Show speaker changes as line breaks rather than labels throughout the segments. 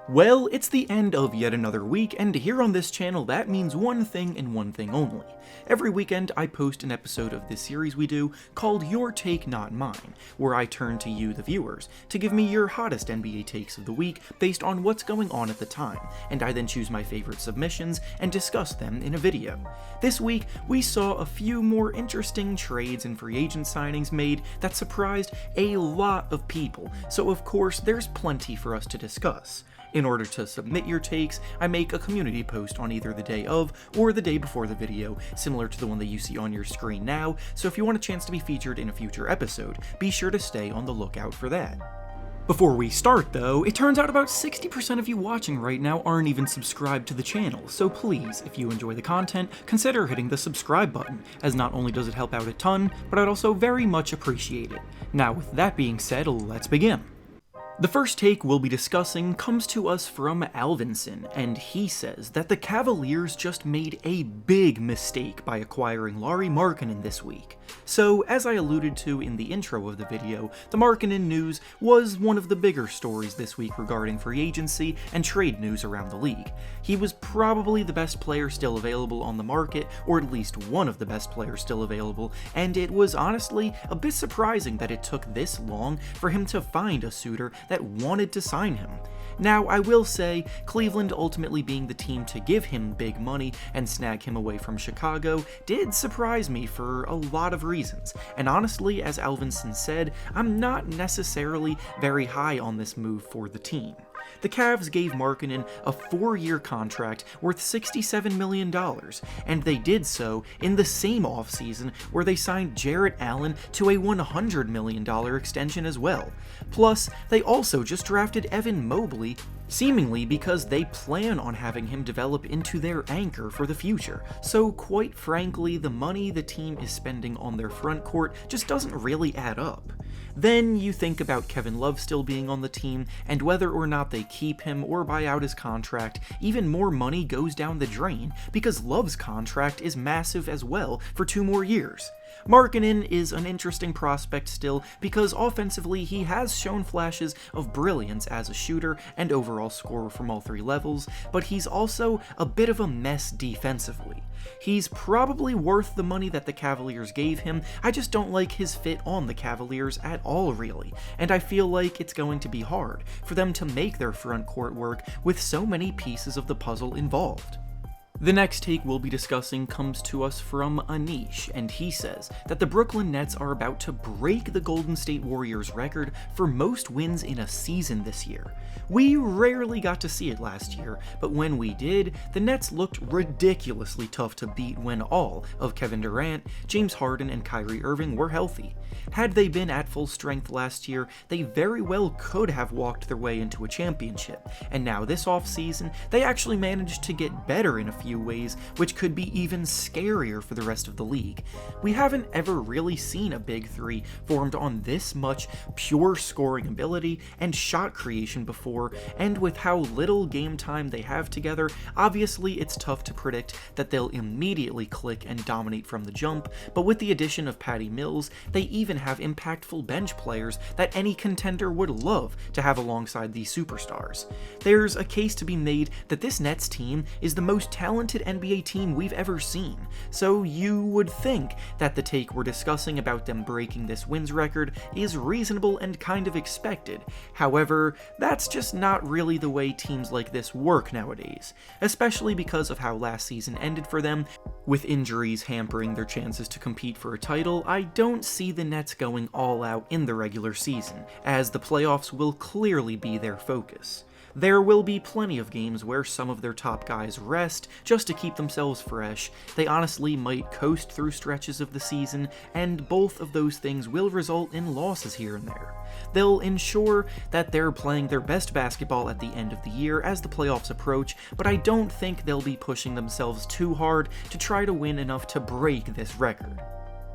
Well, it's the end of yet another week, and here on this channel that means one thing and one thing only. Every weekend I post an episode of this series we do called Your Take Not Mine, where I turn to you, the viewers, to give me your hottest NBA takes of the week based on what's going on at the time, and I then choose my favorite submissions and discuss them in a video. This week, we saw a few more interesting trades and free agent signings made that surprised a lot of people, so of course there's plenty for us to discuss. In order to submit your takes, I make a community post on either the day of or the day before the video, similar to the one that you see on your screen now, so if you want a chance to be featured in a future episode, be sure to stay on the lookout for that. Before we start though, it turns out about 60% of you watching right now aren't even subscribed to the channel, so please, if you enjoy the content, consider hitting the subscribe button, as not only does it help out a ton, but I'd also very much appreciate it. Now with that being said, let's begin. The first take we'll be discussing comes to us from Alvinson, and he says that the Cavaliers just made a big mistake by acquiring Lauri Markkanen this week. So, as I alluded to in the intro of the video, the Markkanen news was one of the bigger stories this week regarding free agency and trade news around the league. He was probably the best player still available on the market, or at least one of the best players still available, and it was honestly a bit surprising that it took this long for him to find a suitor that wanted to sign him. Now, I will say, Cleveland ultimately being the team to give him big money and snag him away from Chicago did surprise me for a lot of reasons, and honestly, as Alvinson said, I'm not necessarily very high on this move for the team. The Cavs gave Markkanen a 4-year contract worth $67 million, and they did so in the same offseason where they signed Jarrett Allen to a $100 million extension as well. Plus, they also just drafted Evan Mobley, seemingly because they plan on having him develop into their anchor for the future. So quite frankly, the money the team is spending on their front court just doesn't really add up. Then you think about Kevin Love still being on the team, and whether or not they keep him or buy out his contract, even more money goes down the drain because Love's contract is massive as well for 2 more years. Markkanen is an interesting prospect still because offensively he has shown flashes of brilliance as a shooter and overall scorer from all 3 levels, but he's also a bit of a mess defensively. He's probably worth the money that the Cavaliers gave him, I just don't like his fit on the Cavaliers at all really, and I feel like it's going to be hard for them to make their front court work with so many pieces of the puzzle involved. The next take we'll be discussing comes to us from Anish, and he says that the Brooklyn Nets are about to break the Golden State Warriors record for most wins in a season this year. We rarely got to see it last year, but when we did, the Nets looked ridiculously tough to beat when all of Kevin Durant, James Harden, and Kyrie Irving were healthy. Had they been at full strength last year, they very well could have walked their way into a championship, and now this offseason, they actually managed to get better in a few ways, which could be even scarier for the rest of the league. We haven't ever really seen a big 3 formed on this much pure scoring ability and shot creation before, and with how little game time they have together, obviously it's tough to predict that they'll immediately click and dominate from the jump, but with the addition of Patty Mills, they even have impactful bench players that any contender would love to have alongside these superstars. There's a case to be made that this Nets team is the most talented NBA team we've ever seen, so you would think that the take we're discussing about them breaking this wins record is reasonable and kind of expected. However, that's just not really the way teams like this work nowadays, especially because of how last season ended for them. With injuries hampering their chances to compete for a title, I don't see the Nets going all out in the regular season, as the playoffs will clearly be their focus. There will be plenty of games where some of their top guys rest just to keep themselves fresh. They honestly might coast through stretches of the season, and both of those things will result in losses here and there. They'll ensure that they're playing their best basketball at the end of the year as the playoffs approach, but I don't think they'll be pushing themselves too hard to try to win enough to break this record.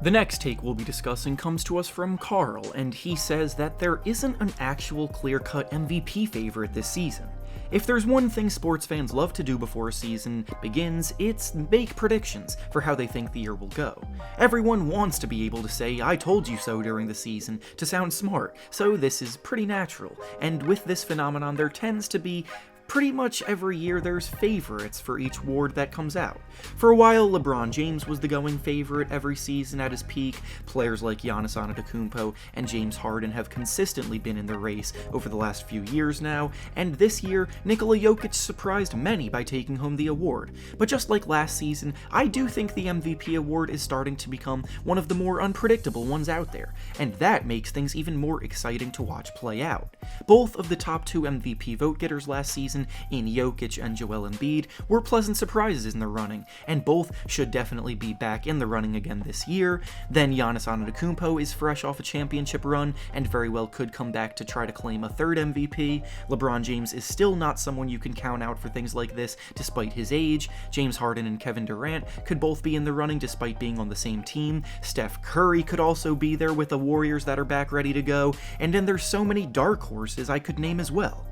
The next take we'll be discussing comes to us from Carl, and he says that there isn't an actual clear-cut MVP favorite this season. If there's one thing sports fans love to do before a season begins, it's make predictions for how they think the year will go. Everyone wants to be able to say, "I told you so" during the season to sound smart, so this is pretty natural, and with this phenomenon there tends to be pretty much every year there's favorites for each award that comes out. For a while, LeBron James was the going favorite every season at his peak. Players like Giannis Antetokounmpo and James Harden have consistently been in the race over the last few years now, and this year, Nikola Jokic surprised many by taking home the award. But just like last season, I do think the MVP award is starting to become one of the more unpredictable ones out there, and that makes things even more exciting to watch play out. Both of the top 2 MVP vote-getters last season, in Jokic and Joel Embiid, were pleasant surprises in the running, and both should definitely be back in the running again this year. Then Giannis Antetokounmpo is fresh off a championship run, and very well could come back to try to claim a 3rd MVP. LeBron James is still not someone you can count out for things like this, despite his age. James Harden and Kevin Durant could both be in the running despite being on the same team. Steph Curry could also be there with the Warriors that are back ready to go, and then there's so many dark horses I could name as well.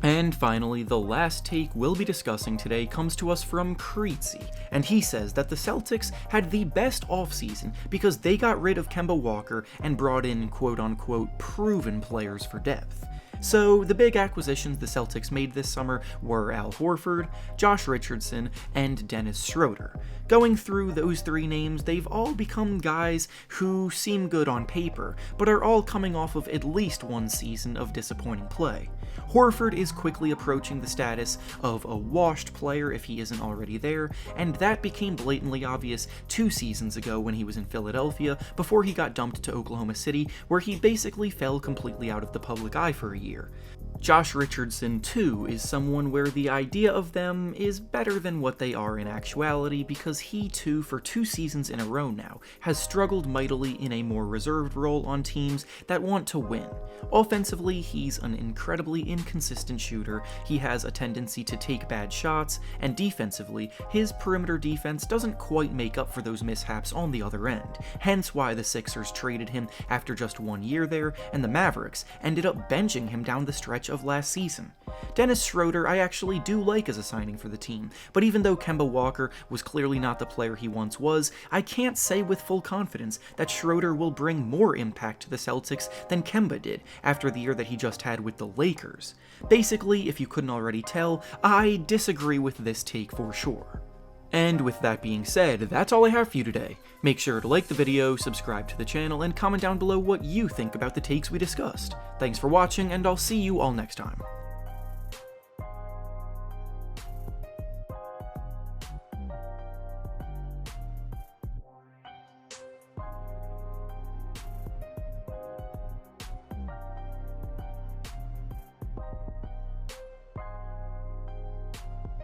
And finally, the last take we'll be discussing today comes to us from Creetsy, and he says that the Celtics had the best offseason because they got rid of Kemba Walker and brought in quote-unquote proven players for depth. So, the big acquisitions the Celtics made this summer were Al Horford, Josh Richardson, and Dennis Schroeder. Going through those 3 names, they've all become guys who seem good on paper, but are all coming off of at least one season of disappointing play. Horford is quickly approaching the status of a washed player if he isn't already there, and that became blatantly obvious 2 seasons ago when he was in Philadelphia before he got dumped to Oklahoma City, where he basically fell completely out of the public eye for a year. Josh Richardson, too, is someone where the idea of them is better than what they are in actuality because he, too, for 2 seasons in a row now, has struggled mightily in a more reserved role on teams that want to win. Offensively, he's an incredibly inconsistent shooter, he has a tendency to take bad shots, and defensively, his perimeter defense doesn't quite make up for those mishaps on the other end, hence why the Sixers traded him after just 1 year there, and the Mavericks ended up benching him down the stretch of last season. Dennis Schroeder I actually do like as a signing for the team, but even though Kemba Walker was clearly not the player he once was, I can't say with full confidence that Schroeder will bring more impact to the Celtics than Kemba did after the year that he just had with the Lakers. Basically, if you couldn't already tell, I disagree with this take for sure. And with that being said, that's all I have for you today. Make sure to like the video, subscribe to the channel, and comment down below what you think about the takes we discussed. Thanks for watching, and I'll see you all next time.